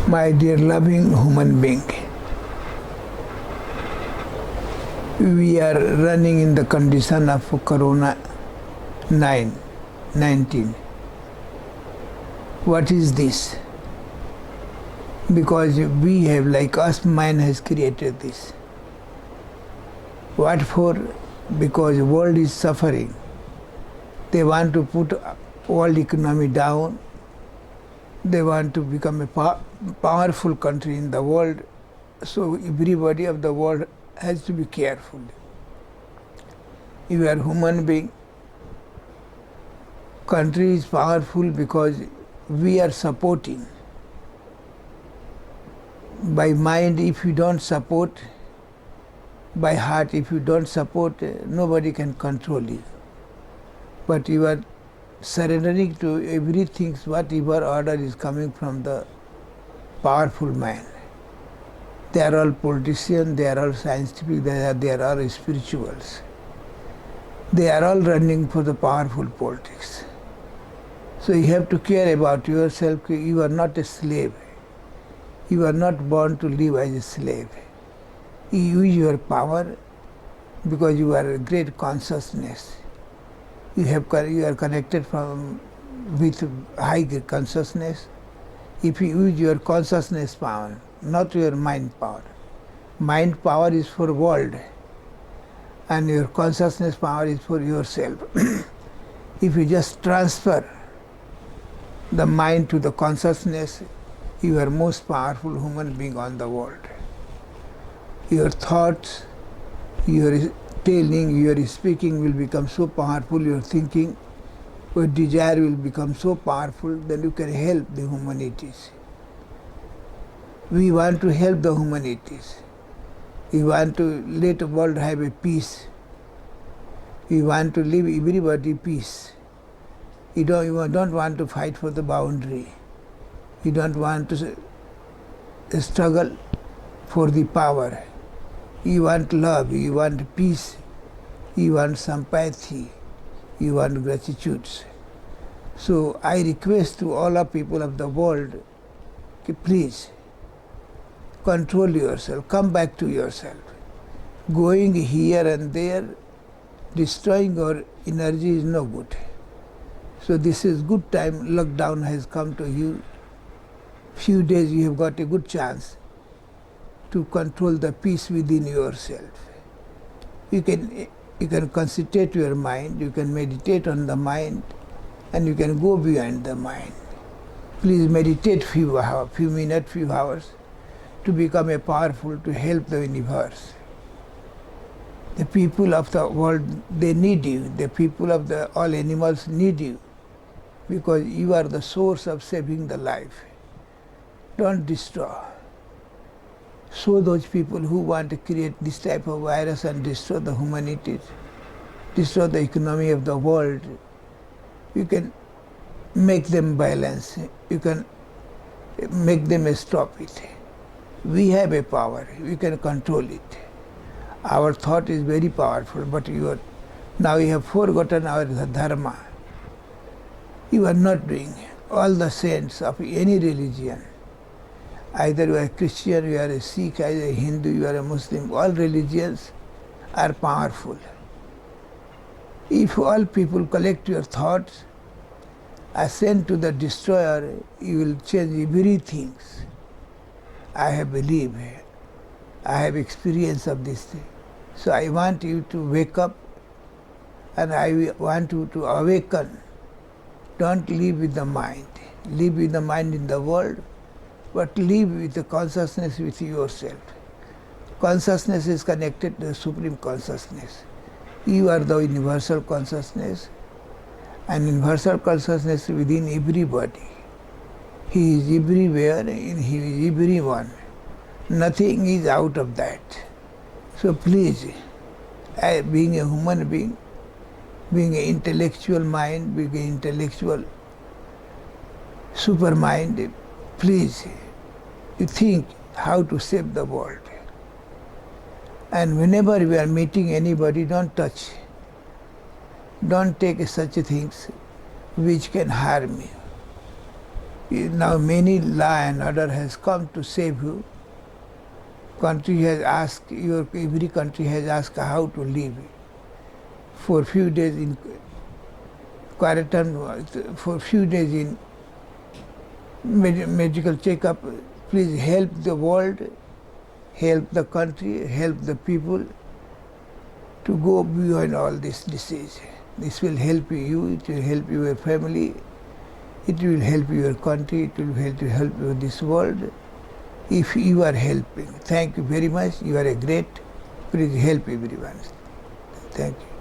My dear loving human being, we are running in the condition of Corona 19. What is this? Because we have, like us, man has created this. What for? Because the world is suffering. They want to put world economy down. They want to become a powerful country in the world. So everybody of the world has to be careful. You are human being. Country is powerful because we are supporting. By mind, if you don't support, by heart, if you don't support, nobody can control you. But you are surrendering to everything, whatever order is coming from the powerful man. They are all politicians, they are all scientific, they are all spirituals. They are all running for the powerful politics. So you have to care about yourself. You are not a slave. You are not born to live as a slave. You use your power because you are a great consciousness. You are connected with high consciousness. If you use your consciousness power, not your mind power. Mind power is for world, and your consciousness power is for yourself. If you just transfer the mind to the consciousness, you are most powerful human being on the world. Your thoughts, your telling, your speaking will become so powerful, your thinking, your desire will become so powerful that you can help the humanities. We want to help the humanities. We want to let the world have a peace. We want to leave everybody peace. You don't want to fight for the boundary. You don't want to struggle for the power. You want love, you want peace, you want sympathy, you want gratitude. So I request to all of people of the world, please control yourself, come back to yourself. Going here and there, destroying your energy is no good. So this is good time, lockdown has come to you. Few days you have got a good chance to control the peace within yourself. You can concentrate your mind, you can meditate on the mind, and you can go beyond the mind. Please meditate few minutes, few hours, to become a powerful, to help the universe. The people of the world, they need you. The people of all animals need you, because you are the source of saving the life. Don't destroy. So those people who want to create this type of virus and destroy the humanity, destroy the economy of the world, you can make them balance. You can make them stop it. We have a power. We can control it. Our thought is very powerful, but now you have forgotten our dharma. You are not doing. All the saints of any religion, either you are a Christian, you are a Sikh, either a Hindu, you are a Muslim, all religions are powerful. If all people collect your thoughts, ascend to the destroyer, you will change everything. I have believed, I have experience of this thing. So I want you to wake up, and I want you to awaken. Don't live with the mind. Live with the mind in the world, but live with the consciousness with yourself. Consciousness is connected to the Supreme Consciousness. You are the universal consciousness, and universal consciousness within everybody. He is everywhere and He is everyone. Nothing is out of that. So please, being a human being, being an intellectual mind, being an intellectual super mind, please, you think how to save the world. And whenever we are meeting anybody, don't touch. Don't take such things which can harm you. Now many law and order has come to save you. Country has asked, every country has asked how to live. For few days in quarantine, for few days in medical checkup, please help the world, help the country, help the people to go beyond all this disease. This will help you, it will help your family, it will help your country, it will help you this world if you are helping. Thank you very much. You are a great. Please help everyone. Thank you.